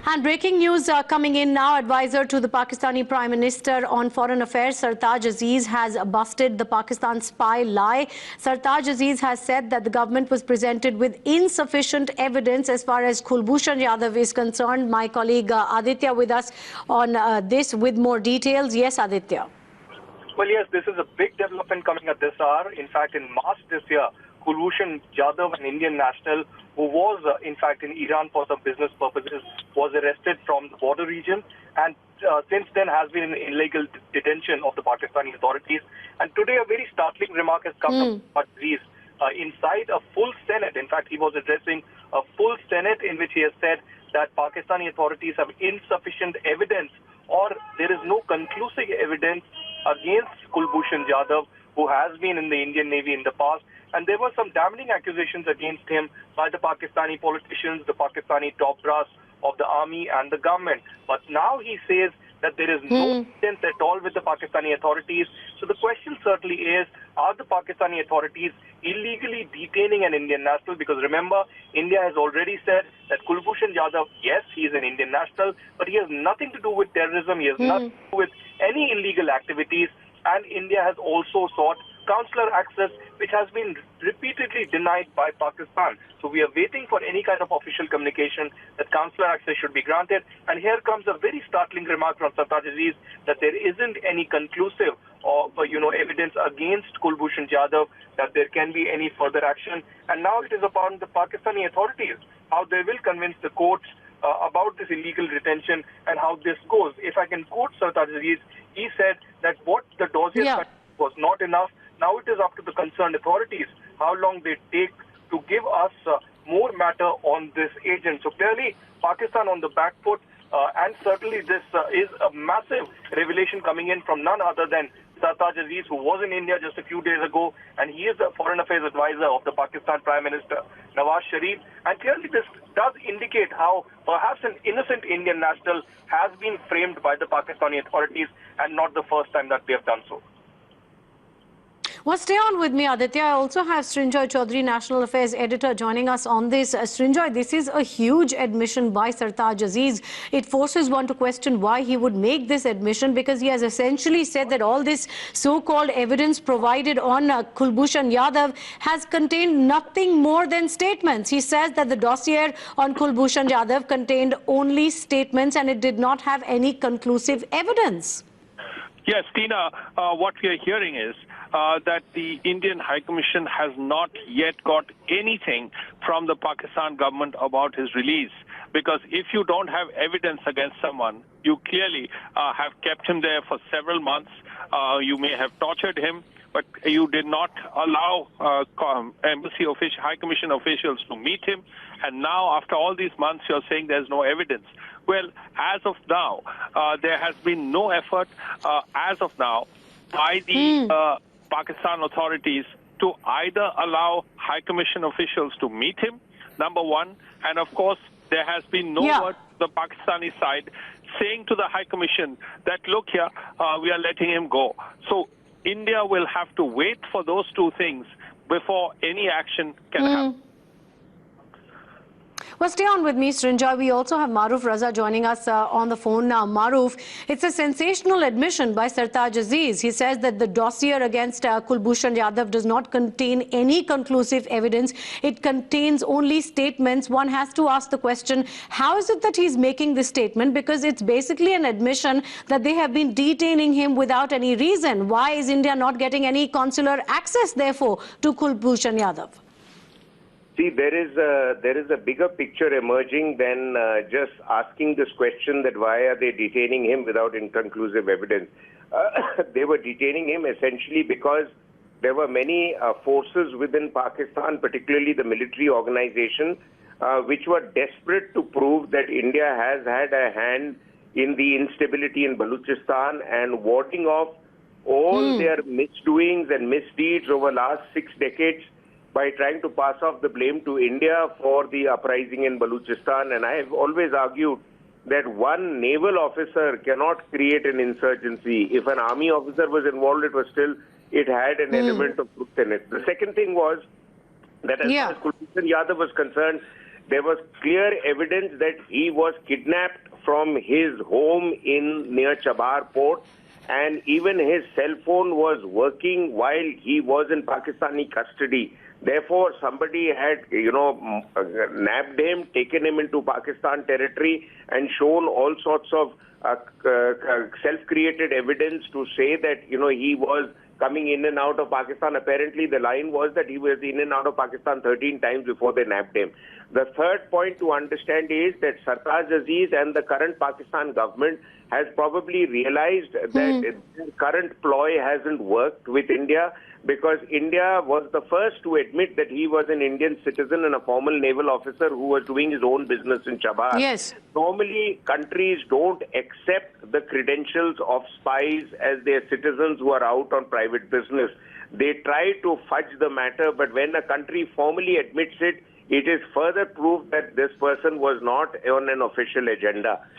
And breaking news coming in now. Advisor to the Pakistani Prime Minister on Foreign Affairs, Sartaj Aziz, has busted the Pakistan spy lie. Sartaj Aziz has said that the government was presented with insufficient evidence as far as Kulbhushan Yadav is concerned. My colleague Aditya with us on this with more details. Yes, Aditya. Well, yes, this is a big development coming at this hour. In fact, in March this year, Kulbhushan Yadav, an Indian national who was, in fact, in Iran for some business purposes, was arrested from the border region and since then has been in illegal detention of the Pakistani authorities. And today a very startling remark has come from Aziz inside a full Senate. In fact, he was addressing a full Senate in which he has said that Pakistani authorities have insufficient evidence or there is no conclusive evidence against Kulbhushan Yadav, who has been in the Indian Navy in the past. And there were some damning accusations against him by the Pakistani politicians, the Pakistani top brass of the army and the government. But now he says that there is no evidence at all with the Pakistani authorities. So the question certainly is, are the Pakistani authorities illegally detaining an Indian national? Because remember, India has already said that Kulbhushan Yadav, yes, he is an Indian national, but he has nothing to do with terrorism. He has nothing to do with any illegal activities. And India has also sought consular access, which has been repeatedly denied by Pakistan. So we are waiting for any kind of official communication that consular access should be granted. And here comes a very startling remark from Sartaj Aziz that there isn't any conclusive or evidence against Kulbhushan Yadav, that there can be any further action. And now it is upon the Pakistani authorities how they will convince the courts about this illegal detention and how this goes. If I can quote Sartaj Aziz, he said that what the dossier was not enough. Now it is up to the concerned authorities how long they take to give us more matter on this agent. So clearly, Pakistan on the back foot, and certainly this is a massive revelation coming in from none other than Sartaj Aziz, who was in India just a few days ago, and he is the foreign affairs advisor of the Pakistan Prime Minister Nawaz Sharif. And clearly this does indicate how perhaps an innocent Indian national has been framed by the Pakistani authorities, and not the first time that they have done so. Well, stay on with me, Aditya. I also have Srinjoy Chaudhary, National Affairs Editor, joining us on this. Srinjoy, this is a huge admission by Sartaj Aziz. It forces one to question why he would make this admission, because he has essentially said that all this so-called evidence provided on Kulbhushan Yadav has contained nothing more than statements. He says that the dossier on Kulbhushan Yadav contained only statements and it did not have any conclusive evidence. Yes, Tina, what we are hearing is that the Indian High Commission has not yet got anything from the Pakistan government about his release. Because if you don't have evidence against someone, you clearly have kept him there for several months. You may have tortured him, but you did not allow embassy official, High Commission officials to meet him. And now, after all these months, you're saying there's no evidence. Well, as of now, there has been no effort as of now by the Pakistan authorities to either allow High Commission officials to meet him, number one, and of course, there has been no word to the Pakistani side saying to the High Commission that, look here, we are letting him go. So India will have to wait for those two things before any action can happen. Well, stay on with me, Srinjoy. We also have Maruf Raza joining us on the phone now. Maruf, it's a sensational admission by Sartaj Aziz. He says that the dossier against Kulbhushan Yadav does not contain any conclusive evidence. It contains only statements. One has to ask the question, how is it that he's making this statement? Because it's basically an admission that they have been detaining him without any reason. Why is India not getting any consular access, therefore, to Kulbhushan Yadav? See, there is a bigger picture emerging than just asking this question that why are they detaining him without inconclusive evidence. They were detaining him essentially because there were many forces within Pakistan, particularly the military organization, which were desperate to prove that India has had a hand in the instability in Balochistan and warding off all their misdoings and misdeeds over the last 6 decades by trying to pass off the blame to India for the uprising in Balochistan. And I have always argued that one naval officer cannot create an insurgency. If an army officer was involved, it had an element of truth in it. The second thing was that as far as Kulbhushan Yadav was concerned, There was clear evidence that he was kidnapped from his home near Chabar port, and even his cell phone was working while he was in Pakistani custody. Therefore, somebody had, nabbed him, taken him into Pakistan territory, and shown all sorts of self-created evidence to say that, he was coming in and out of Pakistan. Apparently, the line was that he was in and out of Pakistan 13 times before they nabbed him. The third point to understand is that Sartaj Aziz and the current Pakistan government has probably realized that the current ploy hasn't worked with India, because India was the first to admit that he was an Indian citizen and a formal naval officer who was doing his own business in Chabar. Yes. Normally, countries don't accept the credentials of spies as their citizens who are out on private business. They try to fudge the matter, but when a country formally admits it, it is further proof that this person was not on an official agenda.